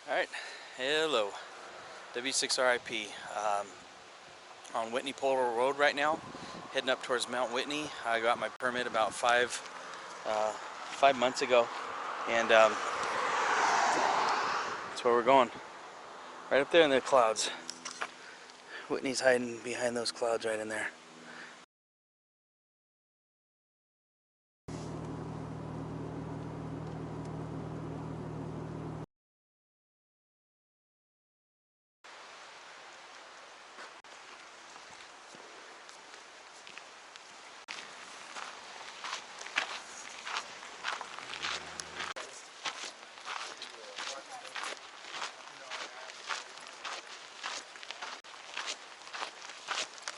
Alright, hello, W6RIP. On Whitney Polo Road right now, heading up towards Mount Whitney. I got my permit about five months ago, and that's where we're going. Right up there in the clouds. Whitney's hiding behind those clouds right in there.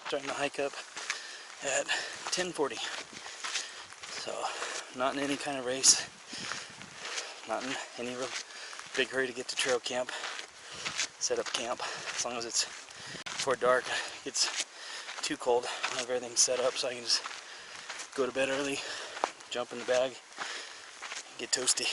Starting to hike up at 10:40. So, not in any kind of race. Not in any real big hurry to get to trail camp. Set up camp. As long as it's before dark, it gets too cold. I have everything set up so I can just go to bed early, jump in the bag, get toasty.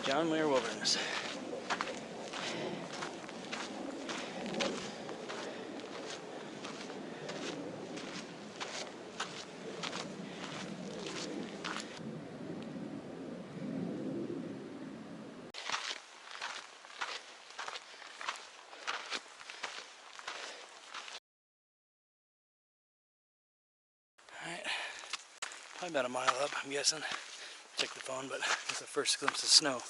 John Muir Wilderness. Alright, probably about a mile up, I'm guessing. Check the phone, but it's the first glimpse of snow.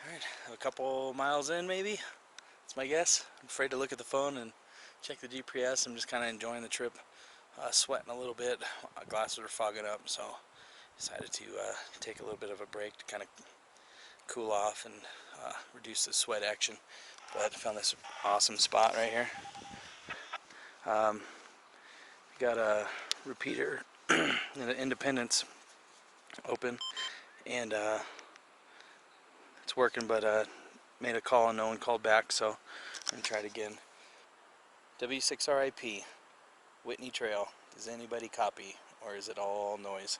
Alright, a couple miles in maybe. That's my guess. I'm afraid to look at the phone and check the GPS. I'm just kind of enjoying the trip. Sweating a little bit. My glasses are fogging up, so decided to take a little bit of a break to kind of cool off and reduce the sweat action. But I found this awesome spot right here. Got a repeater in the Independence open, and it's working, but made a call and no one called back, so I'm gonna try it again. W6RIP, Whitney Trail. Does anybody copy, or is it all noise?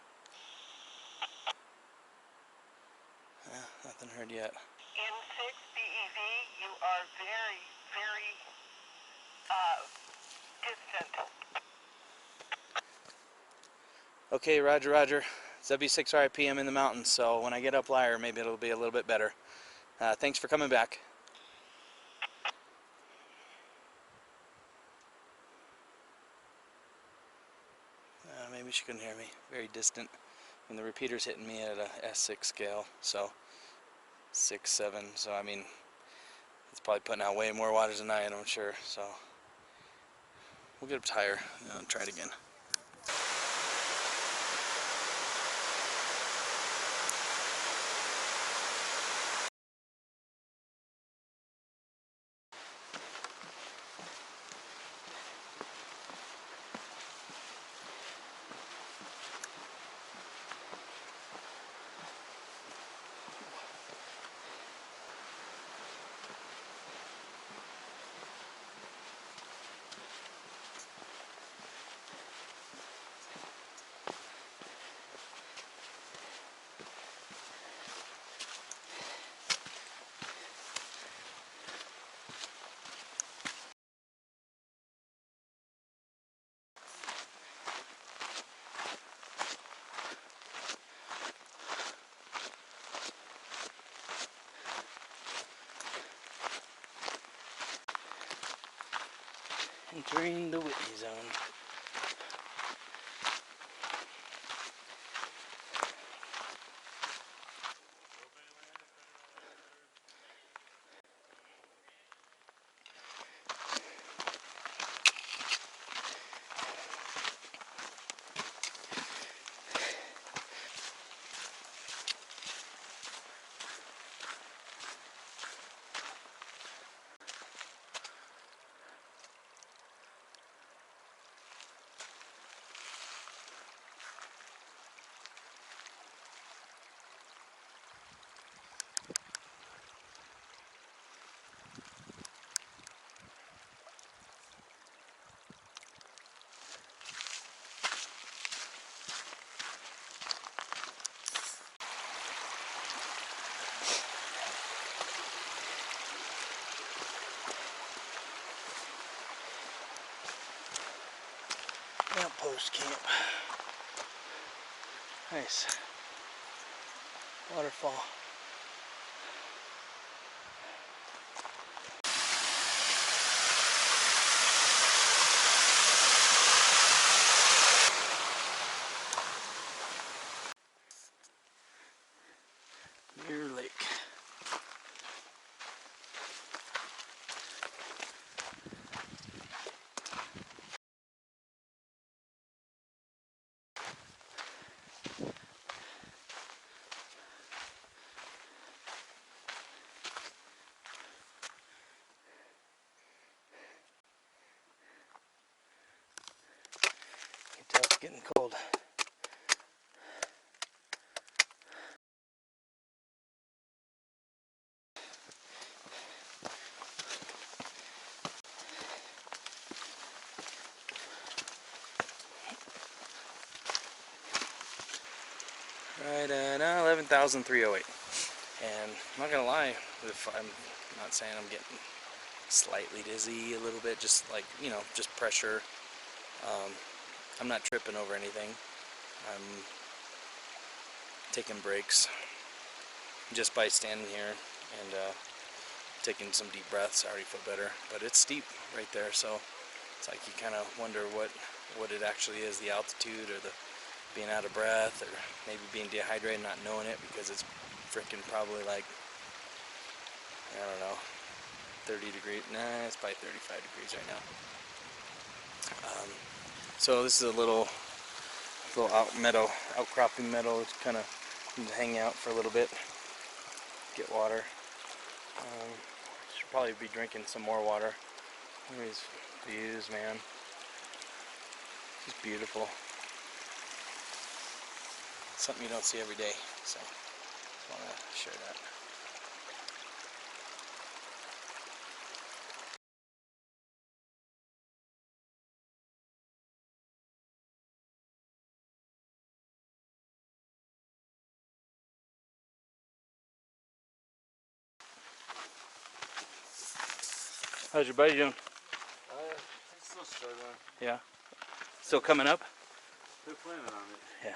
Nothing heard yet. N6 BEV, you are very, very distant. Okay, roger, roger. It's W6RIP, I'm in the mountains, so when I get up Liar, maybe it'll be a little bit better. Thanks for coming back. Maybe she couldn't hear me. Very distant. And the repeater's hitting me at a S6 scale, so 6, 7. So I mean, it's probably putting out way more wattage than I am, I'm sure. So we'll get up higher and try it again. Entering the Whitney zone. Outpost camp. Nice. Waterfall. Deer Lake. You can tell it's getting cold. Right at 11,308. And I'm not gonna lie, if I'm not saying I'm getting slightly dizzy a little bit, just like, you know, just pressure. I'm not tripping over anything. I'm taking breaks just by standing here and taking some deep breaths. I already feel better, but it's steep right there, so it's like you kind of wonder what it actually is, the altitude or the being out of breath, or maybe being dehydrated, not knowing it, because it's freaking probably like, I don't know, 30 degrees. Nah, it's probably 35 degrees right now. So this is a little outcropping meadow. It's kind of hang out for a little bit, get water. Should probably be drinking some more water. Look at these views, man. It's beautiful. Something you don't see every day, so just want to share that. How's your buddy doing? He's still struggling. Yeah. Still coming up? They're planning on it. Yeah.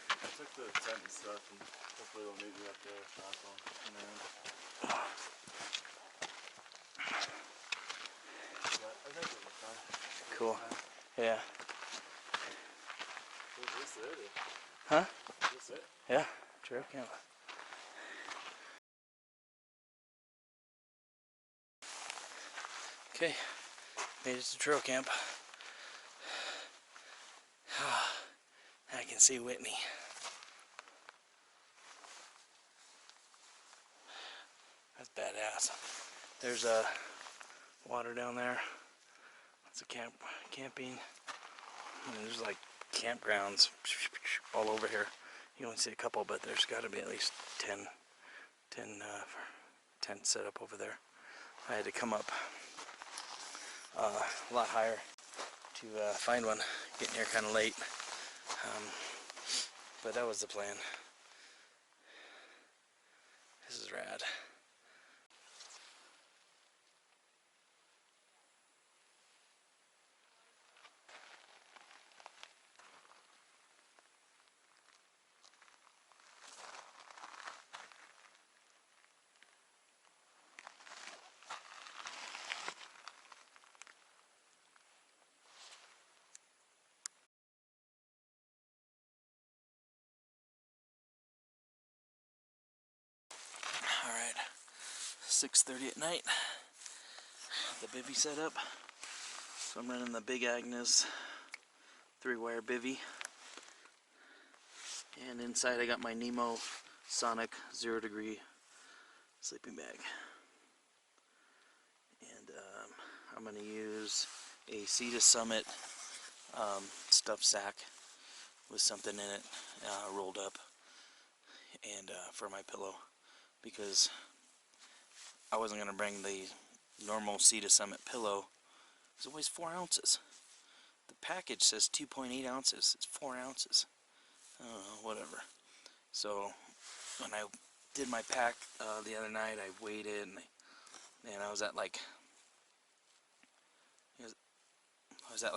I took the tent and stuff, and hopefully they'll meet me up there. But I think it'll be fine. Cool. Yeah. Is this it? Huh? Is this it? Yeah. Trail camp. Okay. Made it to trail camp. I can see Whitney. That's badass. There's water down there. Lots of camping. And there's like campgrounds all over here. You only see a couple, but there's got to be at least 10 tents set up over there. I had to come up a lot higher to find one. Getting here kind of late, but that was the plan. This is rad. Alright, 6:30 at night. The bivy set up. So I'm running the Big Agnes 3-wire bivy. And inside I got my Nemo Sonic 0 degree sleeping bag. And I'm going to use a SOTA Summit stuffed sack with something in it rolled up, and for my pillow, because I wasn't going to bring the normal SOTA Summit pillow because it weighs 4 ounces. The package says 2.8 ounces. It's 4 ounces. I don't know, whatever. So when I did my pack the other night, I weighed it, and I was at like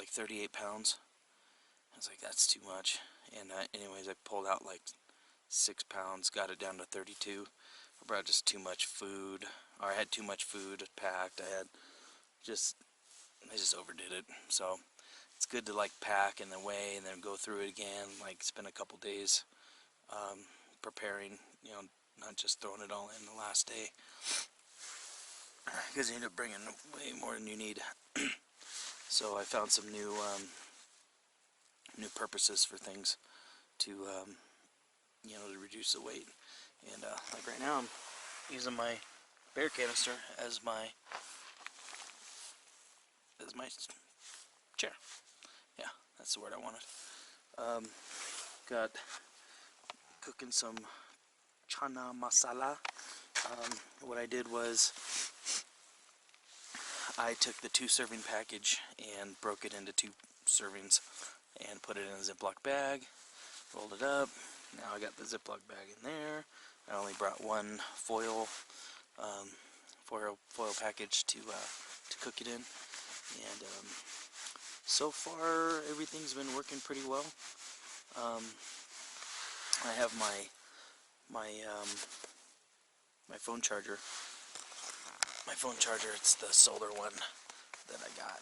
38 pounds. was like, that's too much. And anyways, I pulled out like 6 pounds, got it down to 32. I brought just too much food, or I had too much food packed. I just overdid it. So it's good to like pack and then weigh and then go through it again, like spend a couple days preparing, you know, not just throwing it all in the last day, because you end up bringing way more than you need. So I found some new purposes for things to you know, to reduce the weight. And like right now I'm using my bear canister as my chair. Yeah, that's the word I wanted. Got cooking some chana masala. What I did was I took the 2-serving package and broke it into 2 servings and put it in a Ziploc bag, rolled it up. Now I got the Ziploc bag in there. I only brought one foil package to cook it in, and so far everything's been working pretty well. I have my phone charger. It's the solar one that I got.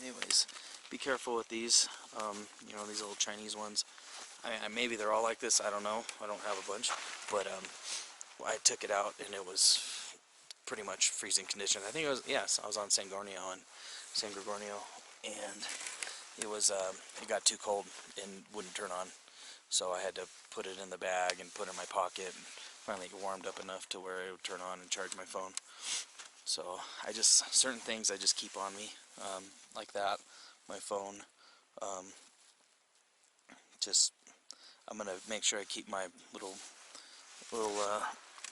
Anyways, be careful with these. You know, these little Chinese ones. Maybe they're all like this. I don't know. I don't have a bunch, but I took it out and it was pretty much freezing conditions. I think it was, yes, I was on San Gornio, and it was it got too cold and wouldn't turn on. So I had to put it in the bag and put it in my pocket, and finally it warmed up enough to where it would turn on and charge my phone. So certain things I just keep on me, like that, my phone. I'm gonna make sure I keep my little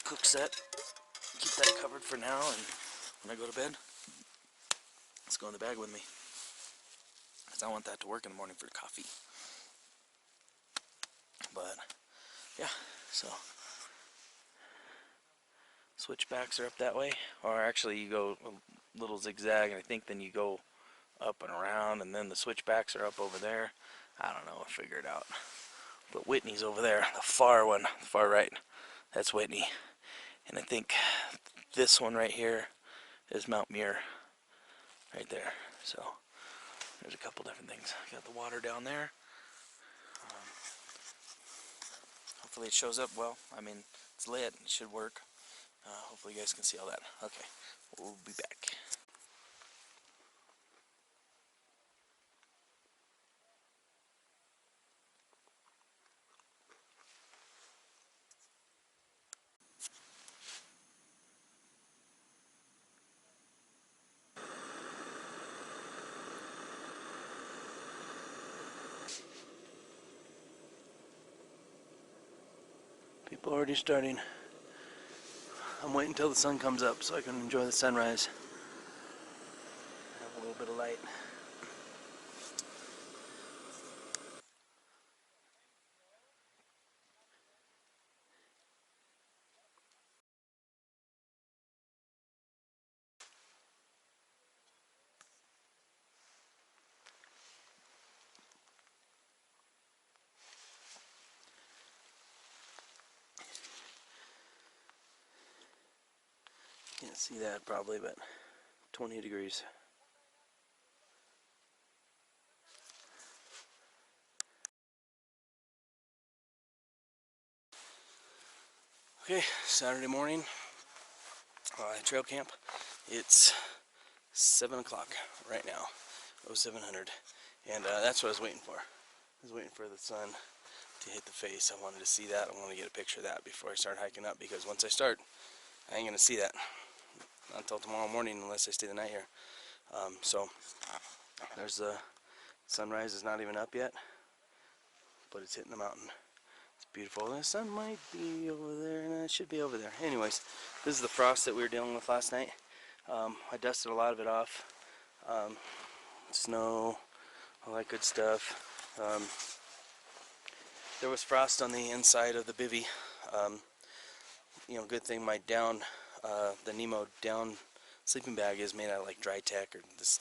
cookset, keep that covered for now, and when I go to bed, let's go in the bag with me, because I want that to work in the morning for coffee. But yeah, so switchbacks are up that way, or actually you go a little zigzag, and I think then you go up and around, and then the switchbacks are up over there. I don't know, I'll figure it out. But Whitney's over there, the far one, the far right, that's Whitney. And I think this one right here is Mount Muir, right there. So there's a couple different things. Got the water down there. Hopefully it shows up well. I mean, it's lit, it should work. Hopefully you guys can see all that. Okay, we'll be back. People already starting. I'm waiting until the sun comes up so I can enjoy the sunrise. Have a little bit of light. Can't see that probably, but 20 degrees. Okay, Saturday morning, trail camp. It's 7 o'clock right now, 0700, and that's what I was waiting for. I was waiting for the sun to hit the face. I wanted to see that. I wanted to get a picture of that before I start hiking up, because once I start, I ain't gonna see that until tomorrow morning unless I stay the night here. So there's the sunrise is not even up yet, but it's hitting the mountain. It's beautiful. The sun might be over there, and it should be over there. Anyways, this is the frost that we were dealing with last night. I dusted a lot of it off. Snow, all that good stuff. There was frost on the inside of the bivy. You know, good thing my the Nemo down sleeping bag is made out of like dry tech or this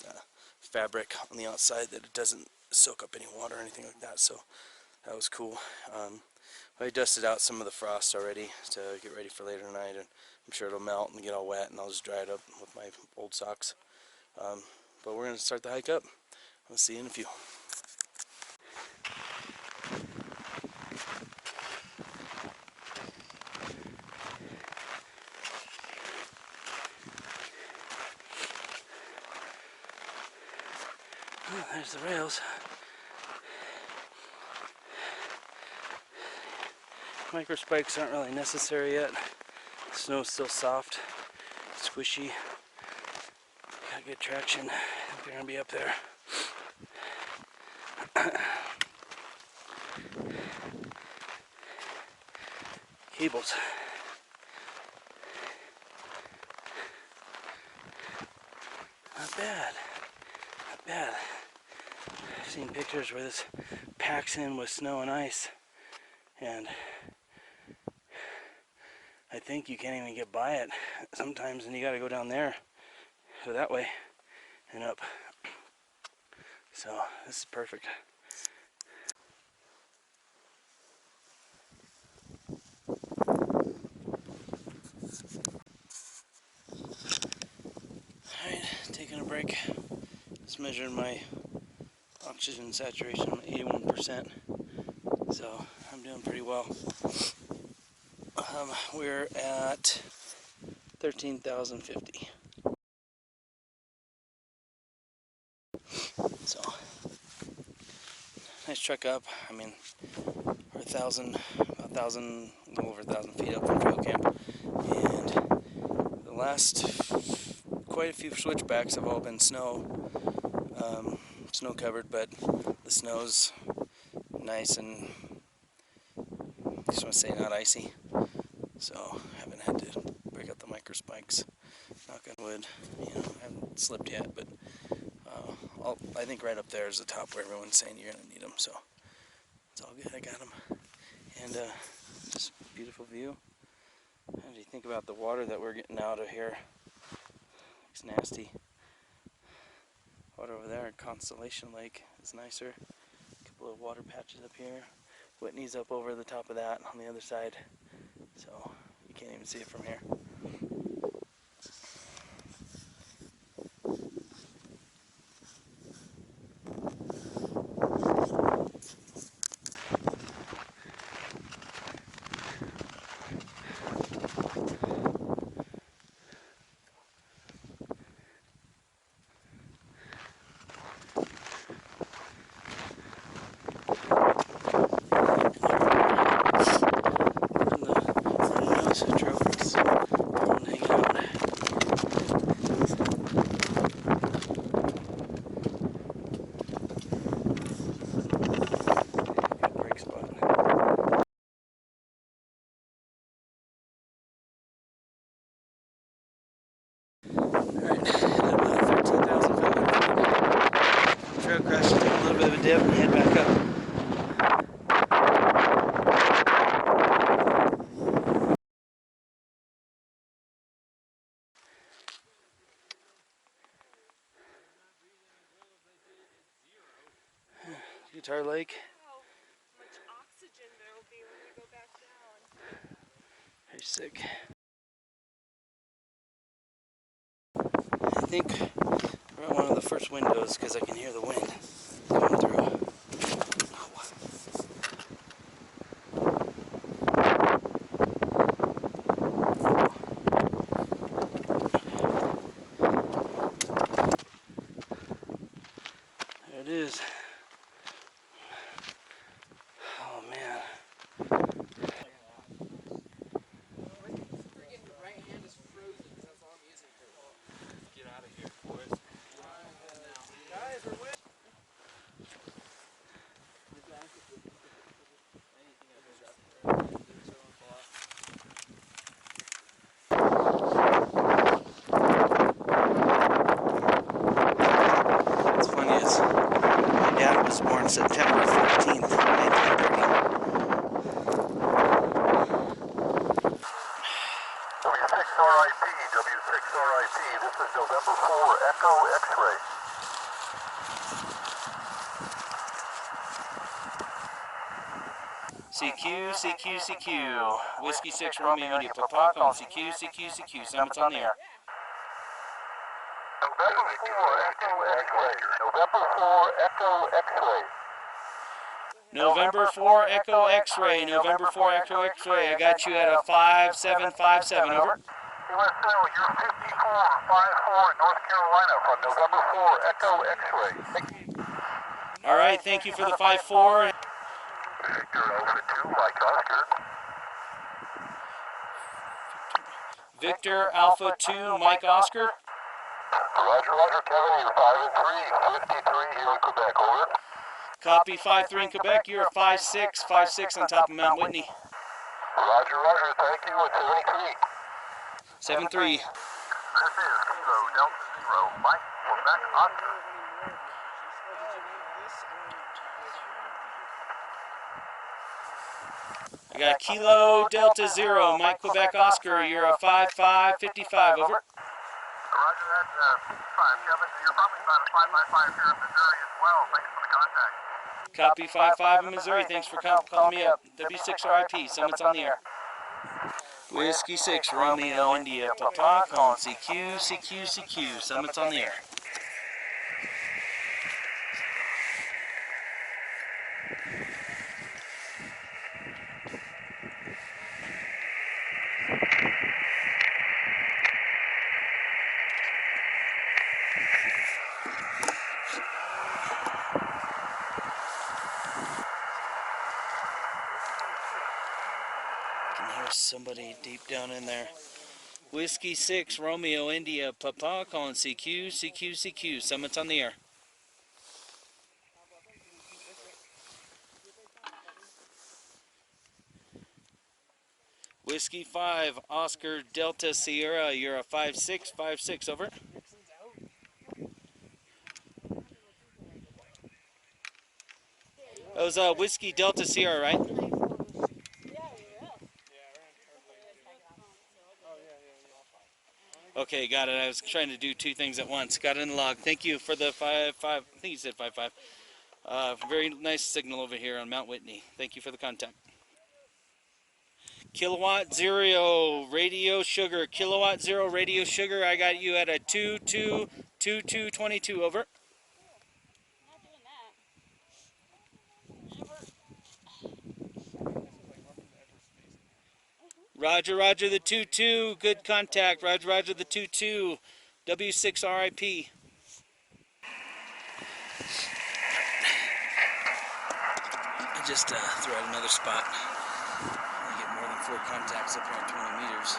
fabric on the outside that it doesn't soak up any water or anything like that, so that was cool. I dusted out some of the frost already to get ready for later tonight, and I'm sure it'll melt and get all wet, and I'll just dry it up with my old socks. But we're going to start the hike up. I'll see you in a few. Oh, there's the rails. Micro spikes aren't really necessary yet. The snow's still soft, squishy. Got good traction. I think they're gonna be up there. Cables. Not bad. Not bad. I've seen pictures where this packs in with snow and ice, and I think you can't even get by it sometimes, and you got to go down there, go that way, and up. So this is perfect. Alright, taking a break. Just measuring my oxygen saturation, I'm at 81%. So I'm doing pretty well. We're at 13,050. So nice trek up. I mean, we're a little over 1,000 feet up from trail camp, and the last quite a few switchbacks have all been snow covered, but the snow's nice and I just want to say not icy, so I haven't had to break out the micro spikes. Knock on wood, you know, I haven't slipped yet, but I think right up there is the top where everyone's saying you're gonna need them, so it's all good. I got them, and just beautiful view. How do you think about the water that we're getting out of here? It's nasty. Water over there at Constellation Lake is nicer. A couple of water patches up here. Whitney's up over the top of that on the other side, so you can't even see it from here. Dip and head back up. Guitar Lake. How much oxygen there will be when we go back down. Very sick. I think we're at one of the first windows because I can hear the wind coming through. There it is. Oh man. What's funny is my dad was born September 14th, 1930. W6 RIP, this is November 4 Echo X-ray. CQ, CQ, CQ. Whiskey 6 Romeo India Papa calling CQ, CQ, CQ. Summit's on the air. November 4 Echo X-ray. November 4 Echo X-ray. November 4 Echo X-ray. November 4 Echo X-ray. I got you at a 5757. Over. U.S. Civil, you're 5454 in North Carolina from November 4 Echo X-ray. All right, thank you for the 5-4. Victor Alpha 2, Mike Oscar. Victor Alpha 2, Mike Oscar. Roger, Roger, Kevin, you're 5 and 3, 53 here in Quebec, over. Copy 5-3 in Quebec. You're a 5-6, 5-6 on top of Mount Whitney. Roger, Roger, thank you, it's 73. 7-3. This is Kilo Delta Zero, Mike, Quebec, Oscar. I got Kilo Delta 0, Mike Quebec Oscar. You're a 5555. Over. Roger, that's 55, Kevin. You're probably about a 555 here in Missouri as well. Thanks for the contact. Copy 5-5 in Missouri. Thanks for calling me up. W6RIP. Summit's on the air. Whiskey 6 Romeo India Papa calling CQ, CQ, CQ. Summit's on the air. Somebody deep down in there. Whiskey 6 Romeo India Papa calling CQ, CQ, CQ. Summit's on the air. Whiskey 5 Oscar Delta Sierra. You're a 5-6, 5-6. Over. That was Whiskey Delta Sierra, right? Okay, got it. I was trying to do two things at once. Got it in the log. Thank you for the 5-5. I think you said 5-5. Very nice signal over here on Mount Whitney. Thank you for the contact. Kilowatt 0 Radio Sugar. Kilowatt 0 Radio Sugar. I got you at a 222222. Over. Roger, Roger the 22. Good contact. Roger, Roger the 22. W6RIP. I just threw out another spot. I get more than 4 contacts up here at 20 meters.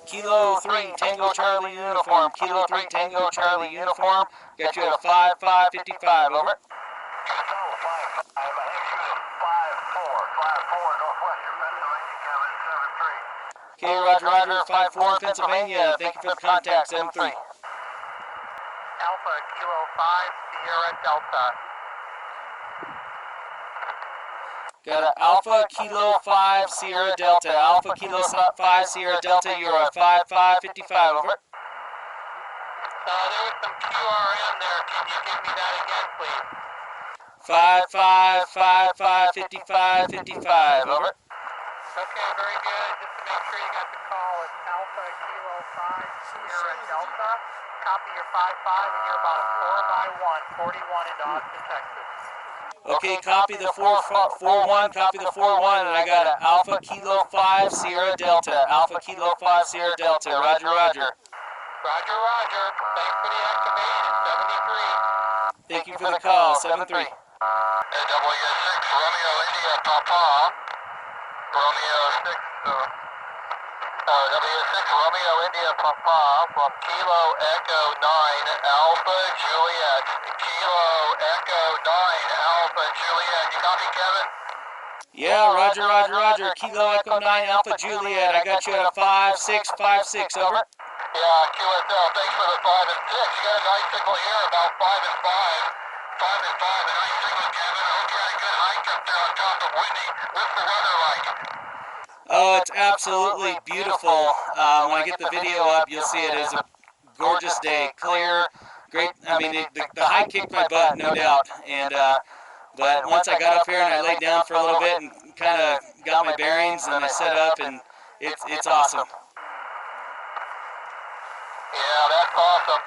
Kilo 3 Tango Charlie uniform. Kilo 3 Tango Charlie uniform. Kilo 3 Tango Charlie uniform. Kilo 3 Tango Charlie uniform. Got you at a 5555. Over. Okay, Roger, Roger, 5-4 in Pennsylvania. Thank you for the contact, 7-3. Alpha Kilo 5 Sierra Delta. Got an Alpha Kilo 5 Sierra Delta. Alpha Kilo 5 Sierra Delta. You're a 5555. Over. There was some QRM there. Can you give me that again, please? 55555555. Over. Okay, very good. Just to make sure you got the call, it's Alpha Kilo 5 Sierra Delta. Copy your 55, and you're about a 4x1, 41 into Austin, Texas. Okay, copy the 4-1, copy the 4-1, and I got an Alpha Kilo 5 Sierra Delta. Alpha Kilo 5 Sierra Delta. Roger, Roger. Roger, Roger. Thanks for the activation, 73. Thank you for the call, 7-3. W6 Romeo India Papa. Romeo 6, W6 Romeo India Papa from Kilo Echo 9 Alpha Juliet. Kilo Echo 9 Alpha Juliet. You copy, Kevin? Yeah, Roger, Roger, Roger. Kilo Echo 9 Alpha Juliet. I got you at a 5656. Over. Yeah, QSL, thanks for the 5 and 6. You got a nice signal here, about 5 and 5. 5 and 5, a nice signal, Kevin. I hope you had a good hike up there on top of Whitney. What's the weather like? Oh, it's absolutely beautiful. When I get the video up, you'll see it is a gorgeous day. Clear, great. I mean, the hike kicked my butt, no doubt. And but once I got up here and I laid down for a little bit and kind of got my bearings and I set up, and it's awesome. Yeah, that's awesome.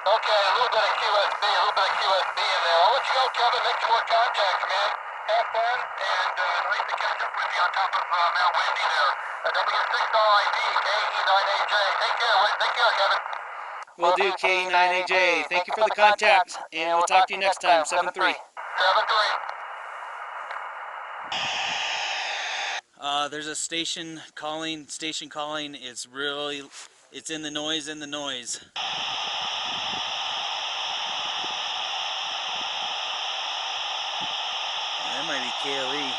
Okay, a little bit of QSB in there. I'll let you go, Kevin. Make some more contacts, man. Have fun, and nice to catch up with you on top of Mount Whitney there. W6RID, KE9AJ. Take care, Kevin. We'll do KE9AJ. Thank you for the contact, and we'll talk to you next time. 7-3. 7-3. There's a station calling. Station calling is really, it's in the noise, That might be KLE.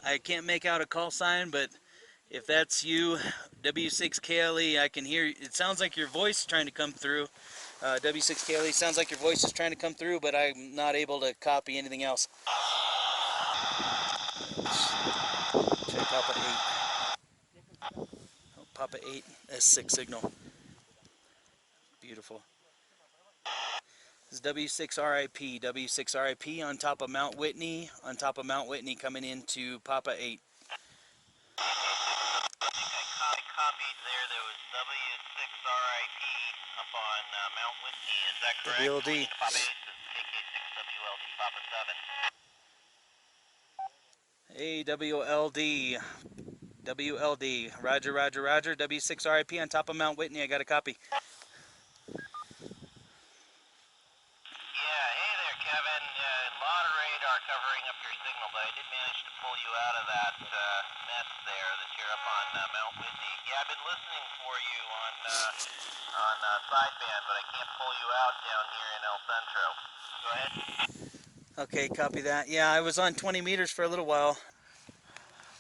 I can't make out a call sign, but if that's you, W6KLE, I can hear. It sounds like your voice is trying to come through. W6KLE sounds like your voice is trying to come through, but I'm not able to copy anything else. Check Papa 8. Oh, Papa 8, S6 signal. Beautiful. This is W6RIP. W6RIP on top of Mount Whitney. On top of Mount Whitney coming into Papa 8. I copied there. There was W6RIP up on Mount Whitney. Is that correct? WLD. Papa 8 is AK6WLD Papa 7. Hey, WLD. WLD. Roger, roger, roger. W6RIP on top of Mount Whitney. I got a copy. Yeah, hey there, Kevin. A lot of radar covering up your signal, but I did manage to pull you out of that mess there that you're up on Mount Whitney. Yeah, I've been listening for you on sideband, but I can't pull you out down here in El Centro. Go ahead. Okay, copy that. Yeah, I was on 20 meters for a little while.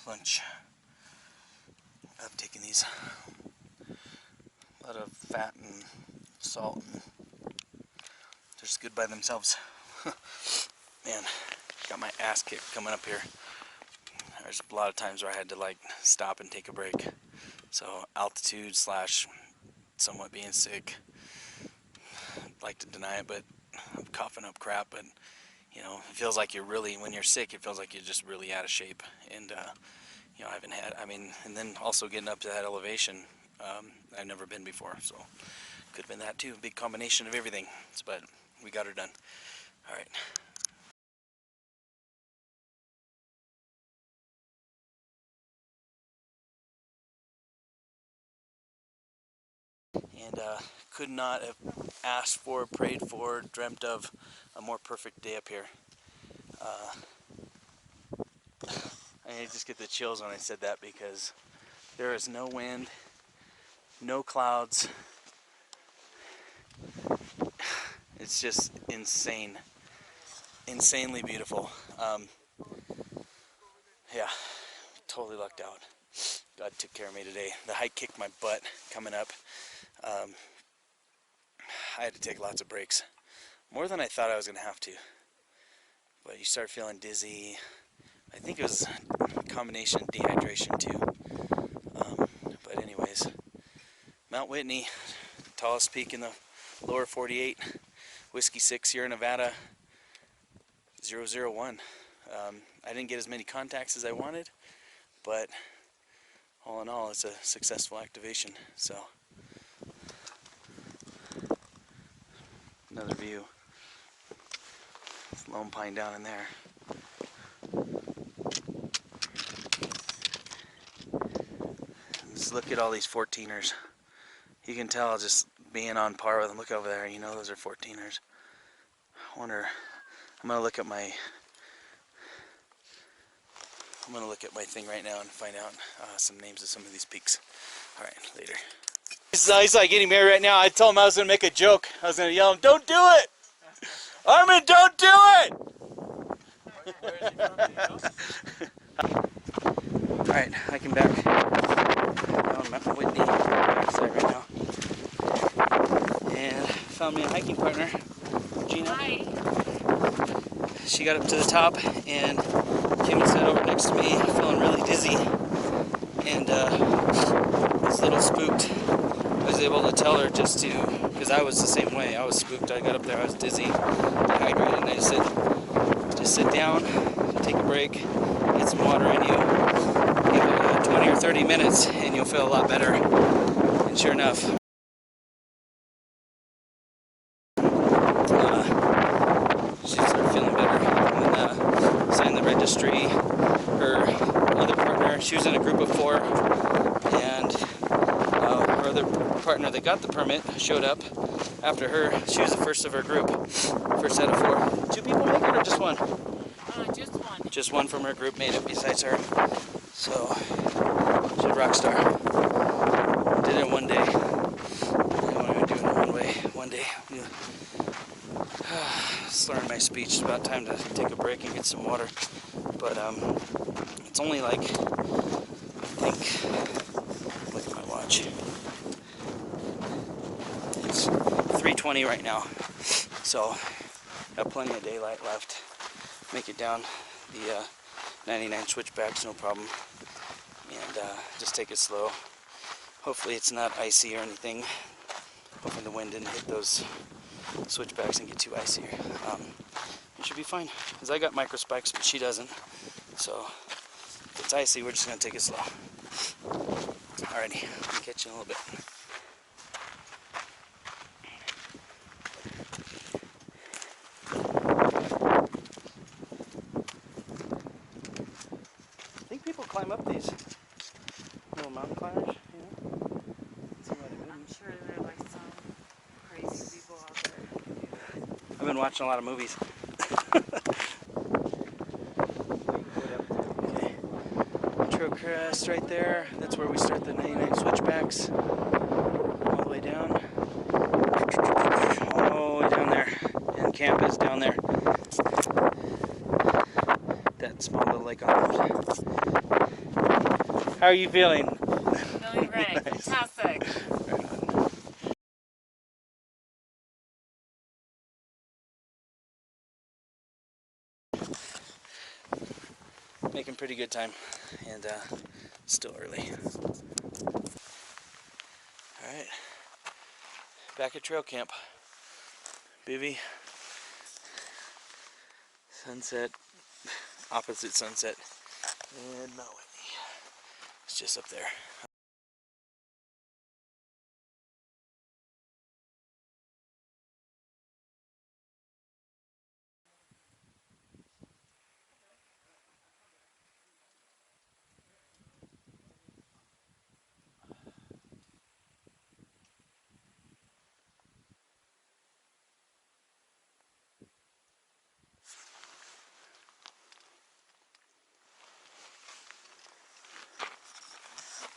Lunch. I've taken these. A lot of fat and salt. And they're just good by themselves. Man, got my ass kicked coming up here. There's a lot of times where I had to like stop and take a break. So altitude slash somewhat being sick. I'd like to deny it, but I'm coughing up crap. But you know, it feels like you're really, when you're sick, it feels like you're just really out of shape. And you know, I haven't had, I mean, and then also getting up to that elevation, I've never been before, so could have been that too. Big combination of everything, but we got her done. All right. And could not have asked for, prayed for, dreamt of a more perfect day up here. I just get the chills when I said that because there is no wind, no clouds. It's just insane, insanely beautiful. Yeah, totally lucked out. God took care of me today. The hike kicked my butt coming up. I had to take lots of breaks, more than I thought I was going to have to. But you start feeling dizzy. I think it was a combination of dehydration too. But anyways, Mount Whitney, tallest peak in the lower 48, Whiskey 6, Sierra Nevada, 001. I didn't get as many contacts as I wanted, but all in all, it's a successful activation. So, another view. It's Lone Pine down in there. Just look at all these 14ers. You can tell just being on par with them. Look over there, you know those are 14ers. I wonder, I'm gonna look at my thing right now and find out some names of some of these peaks. All right, later. He's like getting married right now. I told him I was gonna make a joke. I was gonna yell him, "Don't do it, Armin! Don't do it!" All right, hiking back down Mount Whitney site right now, and found me a hiking partner, Gina. Hi. She she got up to the top and came and sat over next to me, feeling really dizzy and was a little spooked. I was able to tell her just to, because I was the same way. I was spooked. I got up there, I was dizzy, dehydrated, and I said, just sit down, take a break, get some water in you, give it 20 or 30 minutes, and you'll feel a lot better. And sure enough, she started feeling better. And signed the registry. Her other partner, she was in a group of 4, and her other partner that got the permit showed up after her. She was the first of her group, first out of 4. 2 people make it, or just 1? Just one. Just 1 from her group made it besides her. So she's a rock star. Did it in 1 day. I won't even do it in one day. Slurring my speech. It's about time to take a break and get some water. But it's only like, I think, look at my watch. It's 3:20 right now. So got plenty of daylight left. Make it down the 99 switchbacks, no problem. And just take it slow. Hopefully it's not icy or anything. Hoping the wind didn't hit those switchbacks and get too icy. It should be fine, because I got micro spikes, but she doesn't. So if it's icy, we're just going to take it slow. Alrighty, I'll catch you in a little bit. I think people climb up these little mountain climbers, you know? I'm sure there are like some crazy people out there. I've been watching a lot of movies. Okay. Trail crest right there. That's where we start the 99 switchbacks. All the way down. All the way down there. And camp is down there. That small little lake on the left. How are you feeling? Feeling great. Nice. Fantastic. Making pretty good time, and still early. Alright, back at trail camp. Bivy, sunset, opposite sunset, and Mount Whitney. It's just up there.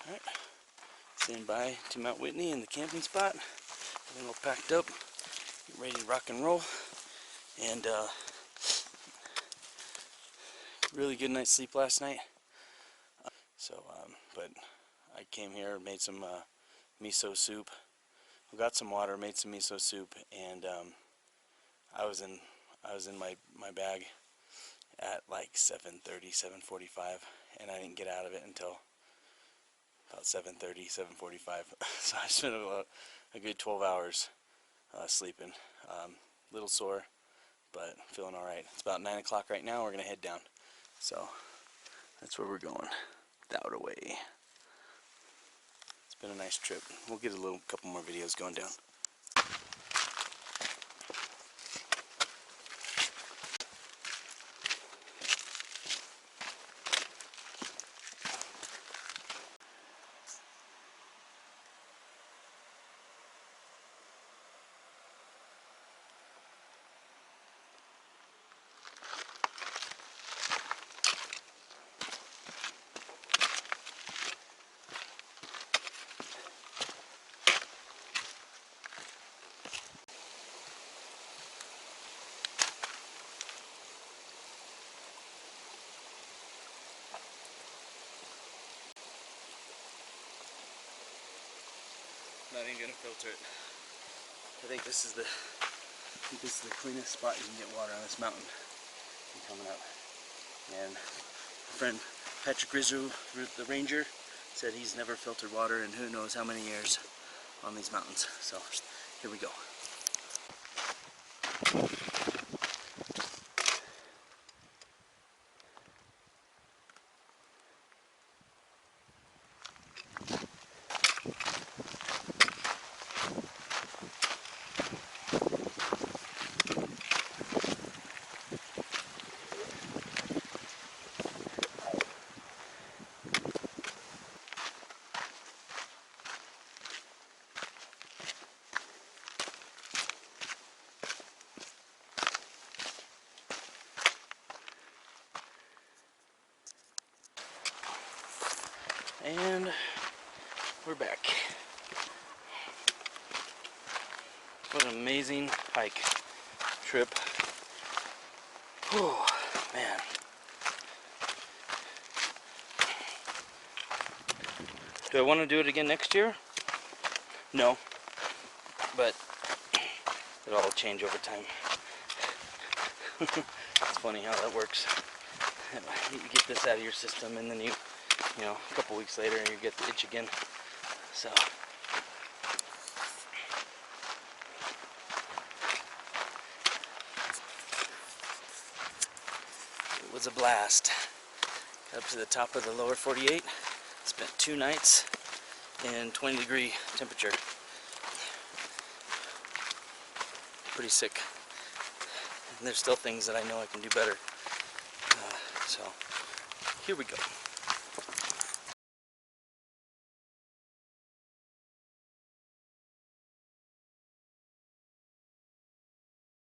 Alright, stand by to Mount Whitney in the camping spot. Everything all packed up, get ready to rock and roll, and really good night's sleep last night. But I came here, made some miso soup. We got some water, made some miso soup, and I was in my bag at like 7:30, 7:45, and I didn't get out of it until about 7:30, 7:45. So I spent a good 12 hours sleeping. Little sore, but feeling all right. It's about 9 o'clock right now. We're gonna head down. So that's where we're going. That way. It's been a nice trip. We'll get a couple more videos going down. Not even gonna filter it. I think this is the cleanest spot you can get water on this mountain. coming up. And my friend Patrick Rizzo, the ranger, said he's never filtered water in who knows how many years on these mountains. So here we go. And we're back. What an amazing hike, trip. Oh man. Do I want to do it again next year? No. But it'll all change over time. It's funny how that works. You get this out of your system and then you know, a couple weeks later and you get the itch again. So it was a blast. Got up to the top of the lower 48. Spent 2 nights in 20-degree temperature. Pretty sick. And there's still things that I know I can do better. So here we go.